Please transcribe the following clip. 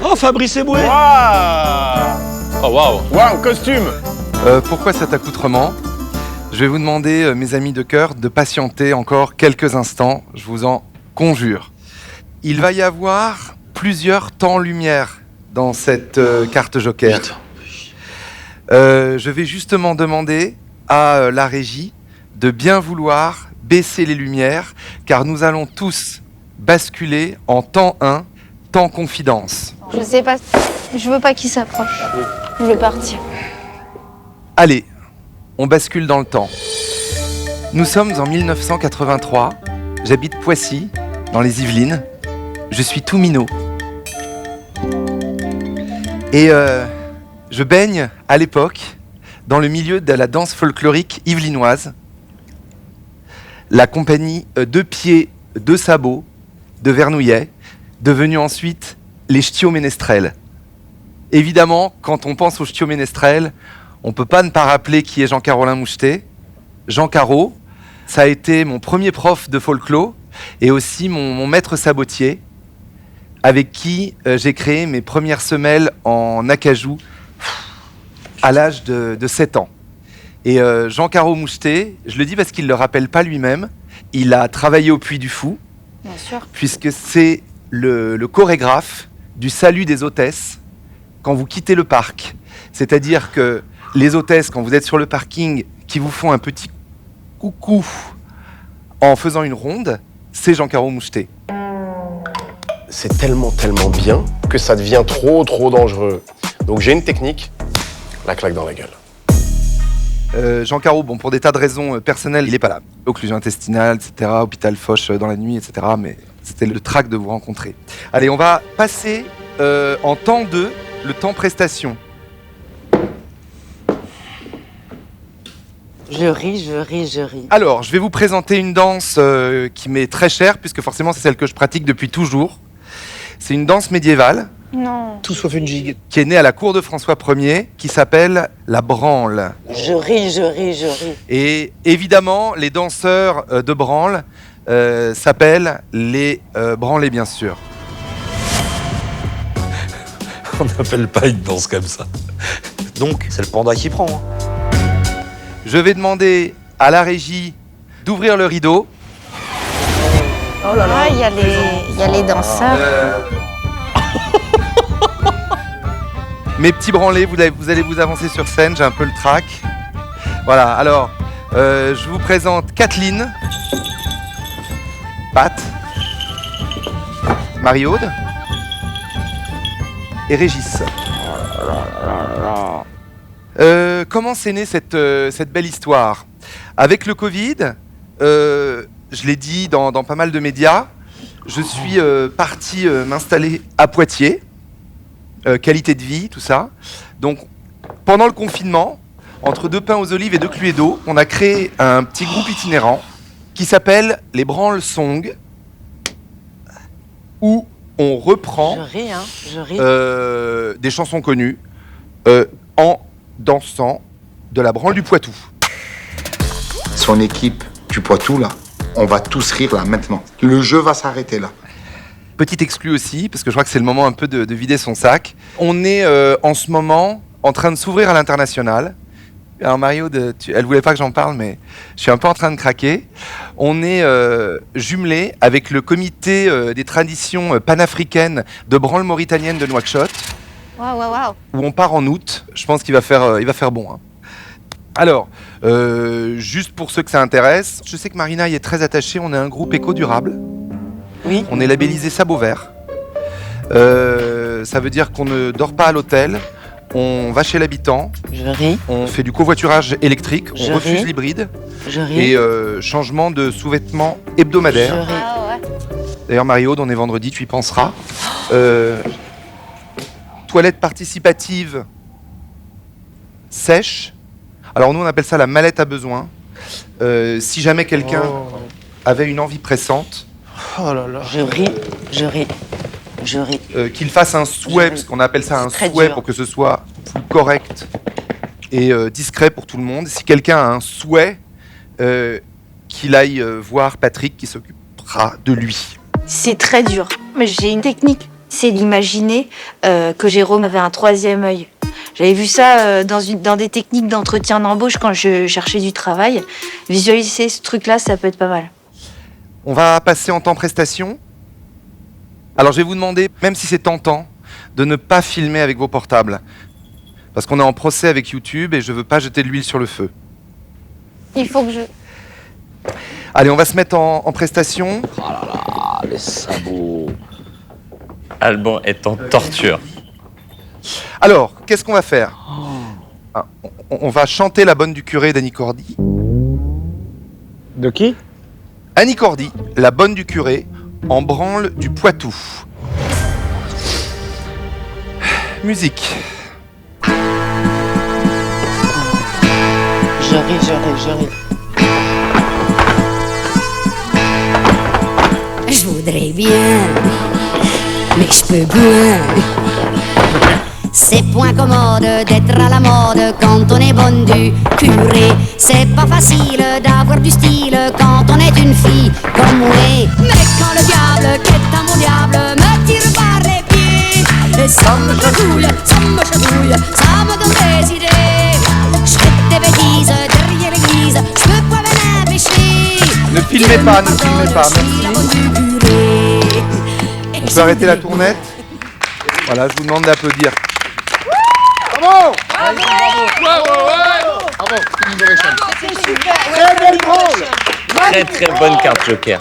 Oh, Fabrice Eboué. Waouh. Oh waouh. Waouh, costume. Pourquoi cet accoutrement ? Je vais vous demander, mes amis de cœur, de patienter encore quelques instants, je vous en conjure. Il va y avoir plusieurs temps-lumière dans cette carte Joker. Je vais justement demander à la régie de bien vouloir baisser les lumières, car nous allons tous basculer en temps 1, temps confidence. Je sais pas, je veux pas qu'il s'approche. Je veux partir. Allez, on bascule dans le temps. Nous sommes en 1983, j'habite Poissy, dans les Yvelines. Je suis tout minot. Et je baigne, à l'époque, dans le milieu de la danse folklorique yvelinoise. La compagnie Deux Pieds, Deux Sabots de Vernouillet, devenue ensuite les Ch'tio-Ménestrels. Évidemment, quand on pense aux Ch'tio-Ménestrels, on ne peut pas ne pas rappeler qui est Jean-Carolin Moucheté. Jean Caro, ça a été mon premier prof de folklore et aussi mon maître sabotier, avec qui j'ai créé mes premières semelles en acajou à l'âge de 7 ans. Et Jean Caro Moucheté, je le dis parce qu'il ne le rappelle pas lui-même, il a travaillé au Puy du Fou, Bien sûr. puisque c'est le chorégraphe du salut des hôtesses quand vous quittez le parc. C'est-à-dire que les hôtesses, quand vous êtes sur le parking, qui vous font un petit coucou en faisant une ronde, c'est Jean Caro Moucheté. C'est tellement bien que ça devient trop dangereux. Donc j'ai une technique, la claque dans la gueule. Jean Caro, bon, pour des tas de raisons personnelles, il n'est pas là. Occlusion intestinale, etc., hôpital Foch dans la nuit, etc., mais c'était le trac de vous rencontrer. Allez, on va passer en temps 2, le temps prestation. Je ris. Alors, je vais vous présenter une danse qui m'est très chère, puisque forcément c'est celle que je pratique depuis toujours. C'est une danse médiévale Non. Tout sauf une gigue. qui est née à la cour de François Ier, qui s'appelle la branle. Je ris. Et évidemment, les danseurs de branle s'appellent les branlés, bien sûr. On n'appelle pas une danse comme ça. Donc, c'est le panda qui prend. Hein. Je vais demander à la régie d'ouvrir le rideau. Oh là là. Il y a les danseurs. Mes petits branlés, vous allez vous avancer sur scène, j'ai un peu le trac. Voilà, alors, je vous présente Kathleen, Pat, Marie-Aude et Régis. Comment s'est née cette belle histoire ? Avec le Covid, je l'ai dit dans pas mal de médias, je suis parti m'installer à Poitiers. Qualité de vie, tout ça. Donc, pendant le confinement, entre deux pains aux olives et deux Cluedo, on a créé un petit groupe itinérant qui s'appelle les Branle Song, où on reprend Je ris. des chansons connues en dansant de la branle du Poitou. Son équipe du Poitou, là, on va tous rire là maintenant. Le jeu va s'arrêter là. Petite exclue aussi, parce que je crois que c'est le moment un peu de vider son sac. On est en ce moment en train de s'ouvrir à l'international. Alors Marie-Aude, elle voulait pas que j'en parle, mais je suis un peu en train de craquer. On est jumelé avec le comité des traditions panafricaines de branle mauritanienne de Nouakchott, Waouh. où on part en août. Je pense qu'il va faire bon. Hein. Alors, juste pour ceux que ça intéresse, je sais que Marina y est très attachée. On est un groupe éco-durable. Oui. On est labellisé Sabot Vert. Ça veut dire qu'on ne dort pas à l'hôtel. On va chez l'habitant. Je ris. On fait du covoiturage électrique. Je On refuse ris. l'hybride. Je ris. Et changement de sous-vêtements hebdomadaire. Je ris. Ah ouais. D'ailleurs, Marie-Aude, on est vendredi, tu y penseras. Toilette participative sèche. Alors nous, on appelle ça la mallette à besoin. Si jamais quelqu'un avait une envie pressante, Oh là là. Je ris. qu'il fasse un souhait, parce qu'on appelle ça un C'est très souhait dur. pour que ce soit plus correct et discret pour tout le monde. Si quelqu'un a un souhait, qu'il aille voir Patrick qui s'occupera de lui. C'est très dur. Mais j'ai une technique. C'est d'imaginer que Jérôme avait un troisième œil. J'avais vu ça dans des techniques d'entretien d'embauche quand je cherchais du travail. Visualiser ce truc-là, ça peut être pas mal. On va passer en temps prestation. Alors je vais vous demander, même si c'est tentant, de ne pas filmer avec vos portables. Parce qu'on est en procès avec YouTube et je veux pas jeter de l'huile sur le feu. Il faut que je... Allez, on va se mettre en prestation. Ah, les sabots. Alban est en torture. Alors, qu'est-ce qu'on va faire? On va chanter La Bonne du Curé d'Annie Cordy. De qui? Annie Cordy, La Bonne du Curé, en branle du Poitou. Musique. Je ris. Je voudrais bien, mais je peux bien. C'est point commode d'être à la mode quand on est bonne du curé. C'est pas facile d'avoir du style quand on est une fille comme moi. Mais quand le diable, qui est un bon diable, me tire par les pieds, et ça me chatouille, ça me donne des idées. Je fais des bêtises derrière l'église, je peux pas bien pécher. Ne filmez pas, merci. On peut arrêter la tournette. Voilà, je vous demande d'applaudir. Bravo! Très très bonne carte joker.